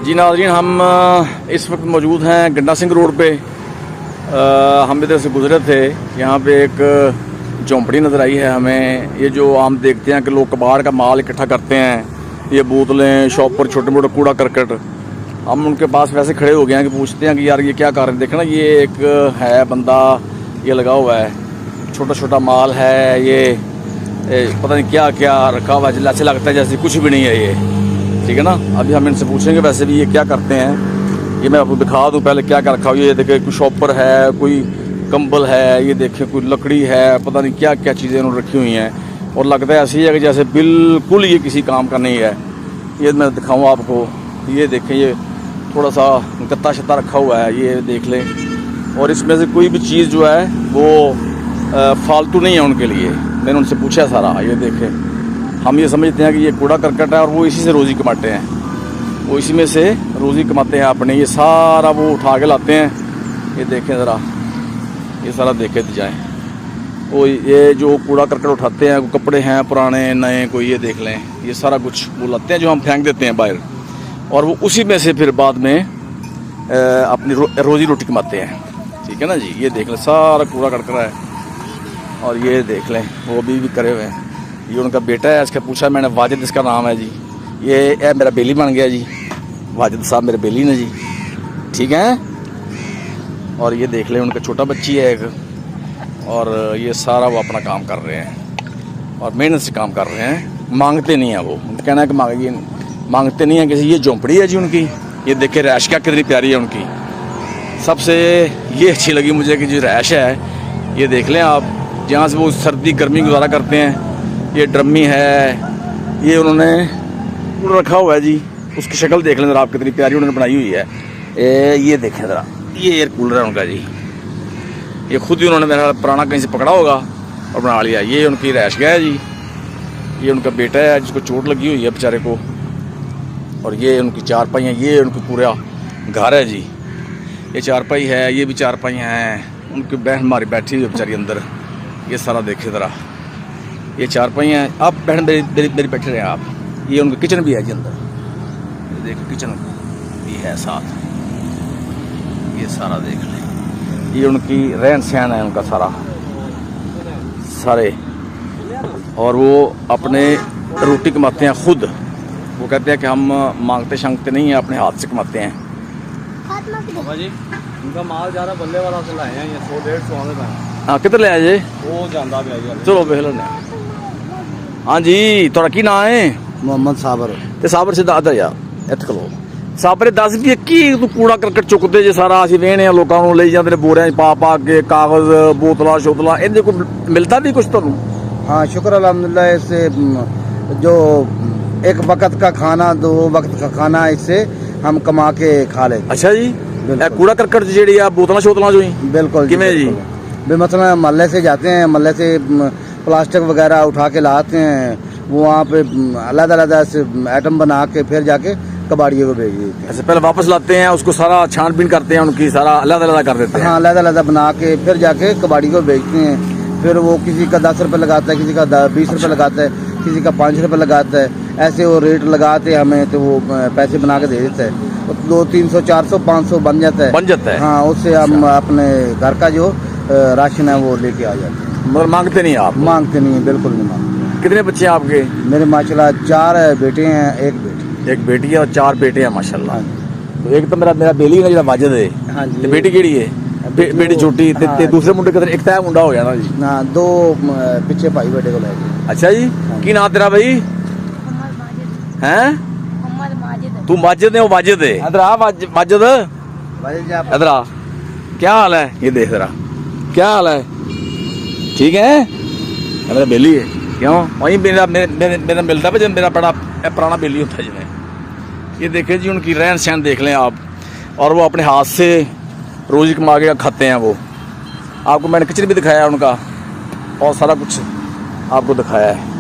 जी नाज़रीन, हम इस वक्त मौजूद हैं गंडा सिंह रोड पे। हम इधर से गुजरे थे, यहाँ पे एक झोंपड़ी नज़र आई है हमें। ये जो आम देखते हैं कि लोग कबाड़ का माल इकट्ठा करते हैं, ये बोतलें, शॉप पर छोटे मोटे कूड़ा करकट, हम उनके पास वैसे खड़े हो गए हैं कि पूछते हैं कि यार ये क्या कर रहे हैं। देखना, ये एक है बंदा, ये लगा हुआ है, छोटा छोटा माल है, ये पता नहीं क्या क्या रखा हुआ है, ऐसे लगता है जैसे कुछ भी नहीं है ये, ठीक है ना। अभी हम इनसे पूछेंगे वैसे भी ये क्या करते हैं। ये मैं आपको दिखा दूं पहले क्या क्या रखा हुआ है। ये देखें, कोई शॉपर है, कोई कंबल है, ये देखें कोई लकड़ी है, पता नहीं क्या क्या चीज़ें उन्होंने रखी हुई हैं, और लगता है ऐसी है कि जैसे बिल्कुल ये किसी काम का नहीं है। ये मैं दिखाऊँ आपको, ये देखें, ये थोड़ा सा गत्ता शत्ता रखा हुआ है, ये देख लें। और इसमें से कोई भी चीज़ जो है वो फालतू नहीं है उनके लिए। मैंने उनसे पूछा सारा, ये देखें, हम ये समझते हैं कि ये कूड़ा करकट है और वो इसी से रोज़ी कमाते हैं, वो इसी में से रोज़ी कमाते हैं अपने। ये सारा वो उठा के लाते हैं, ये देखें ज़रा, ये सारा देखे जाएँ। वो ये जो कूड़ा करकट उठाते हैं, कपड़े हैं पुराने नए, कोई ये देख लें, ये सारा कुछ वो लाते हैं जो हम फेंक देते हैं बाहर, और वो उसी में से फिर बाद में अपनी रोज़ी रोटी कमाते हैं, ठीक है ना जी। ये देख लें, सारा कूड़ा करकट है, और ये देख लें वो भी करे हुए हैं। ये उनका बेटा है, इसका पूछा मैंने, वाजिद इसका नाम है जी। ये मेरा बेली बन गया जी, वाजिद साहब मेरे बेली ने जी, ठीक है। और ये देख लें, उनका छोटा बच्ची है एक, और ये सारा वो अपना काम कर रहे हैं और मेहनत से काम कर रहे हैं, मांगते नहीं हैं वो। कहना है कि मांगते नहीं हैं किसी। ये झोंपड़ी है जी उनकी, ये देखे रैश क्या कितनी प्यारी है उनकी। सबसे ये अच्छी लगी मुझे कि जो रैश है, ये देख लें आप, जहाँ से वो सर्दी गर्मी गुजारा करते हैं। ये ड्रमी है, ये उन्होंने रखा हुआ है जी, उसकी शक्ल देख लें ज़रा आप, कितनी प्यारी उन्होंने बनाई हुई है। ये देखें ज़रा, ये एयर कूलर है उनका जी, ये खुद ही उन्होंने मेरा पुराना कहीं से पकड़ा होगा और बना लिया। ये उनकी रैश गया है जी, ये उनका बेटा है जिसको चोट लगी हुई है बेचारे को, और ये उनकी चारपाई है, ये उनकी पूरा घर है जी। ये चारपाई है, ये भी चारपाई हैं, उनकी बहन हमारी बैठी हुई है बेचारी अंदर। ये सारा देखे ज़रा, ये चारपाई हैं। आप बहन मेरी बैठे रहे आप। ये उनका किचन भी है जी अंदर, ये देखो किचन भी है साथ, ये सारा देख लें। ये उनकी रहन सहन है उनका सारा सारे, और वो अपने रोटी कमाते हैं खुद। वो कहते हैं कि हम मांगते शांगते नहीं हैं, अपने हाथ से कमाते हैं। जी उनका माल ज़्यादा बल्ले वाला से लाए हैं, ये 100-150 में। हाँ, किधर ले आए जी? वो जाता भी है। चलो बेह लें। हाँ जी, थोड़ा की ना है? मोहम्मद साबर। ते साबर से दादा यार इत्थे खलो। साबरे दस भी की तू कूड़ा करकट चुकते जे सारा, असं वेहने लोगों को ले जाते बोरिया पा के, कागज बोतला शोतला, इनके को मिलता भी कुछ तुहानू? हाँ शुक्र अल्हम्दुलिल्लाह, इससे जो एक वक्त का खाना, 2 वक्त का खाना, इससे हम कमा के खा लेते। अच्छा जी, कूड़ा करकट जी बोतला शोतला जो ही बिल्कुल किमें जी? मतलब मोहल्ले से जाते हैं, मोहल्ले से प्लास्टिक वगैरह उठा के लाते हैं, वो वहाँ पे अलग-अलग से आइटम बना के फिर जाके कबाड़ियों को भेज देते हैं। अच्छा, पहले वापस लाते हैं, उसको सारा छानबीन करते हैं, उनकी सारा अलग-अलग कर देते हैं। हाँ, अलग-अलग बना के फिर जाके कबाड़ी को बेचते हैं। फिर वो किसी का 10 रुपये लगाता है, किसी का 20 रुपये लगाता है, किसी का 5 रुपये लगाता है, ऐसे वो रेट लगाते हैं हमें, तो वो पैसे बना के दे देता है। 200, 300, 400, 500 बन जाता है। हाँ, उससे हम अपने घर का जो राशन है वो लेके आ जाते हैं। मगर मांगते नहीं आप? मांगते नहीं, बिल्कुल नहीं मांगते। कितने बच्चे हैं आपके? मेरे माशाल्लाह 4 बेटे हैं, 1 बेटी। 1 बेटी है और 4 बेटे हैं माशाल्लाह। तो एक तो मेरा बेली है जो वाजिद है। हाँ जी। बेटी केड़ी है? बेटी छोटी, ते दूसरे मुंडे किधर? एक तय मुंडा हो गया ना जी? हाँ, 2 पिछे भाई बेटे को लेके। अच्छा जी, की नाम तेरा भाई? हैं? तू माजिद है, वो वाजिद है। इधर आ वाजिद, इधर आ। क्या हाल है? ये देख जरा, क्या हाल है? ठीक है? मेरा बेली है, क्यों? वही मेरा मिलता है जब मेरा बड़ा पुराना बेली होता है जिन्हें। ये देखें जी, उनकी रहन सहन देख लें आप, और वो अपने हाथ से रोज़ी कमा के खाते हैं। वो आपको मैंने किचन भी दिखाया है उनका, और सारा कुछ आपको दिखाया है।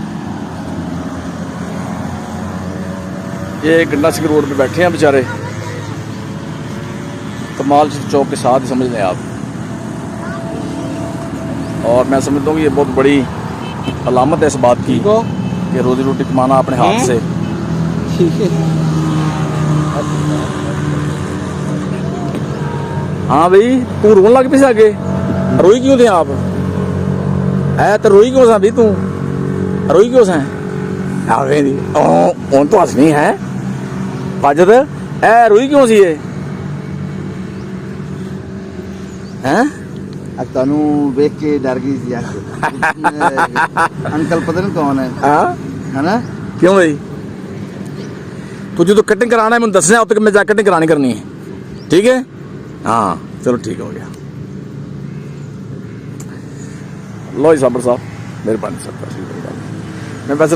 ये गंडा सिंह रोड पे बैठे हैं बेचारे, कमाल चौक के साथ ही समझ लें आप। और मैं समझता हूँ कि ये बहुत बड़ी अलामत है इस बात की कि रोज़ी रोटी कमाना अपने हाथ से। हाँ भाई तू रोन लग पी आगे रोई क्यों थे आप है तो रोई क्यों सा भी तू रोई क्यों सा ਹੁਣ तो हसनी है पाजत ए रोई क्यों सी हैं अब तानू देख के डर गई थी यार अंकल पता नहीं कौन है हाँ है ना क्यों भाई तू जो कटिंग कराना है मैं दसना उत मैं जा कटिंग करानी करनी है ठीक है हाँ चलो ठीक हो गया लो जी साबर साहब मेहरबानी सर मैं पैसे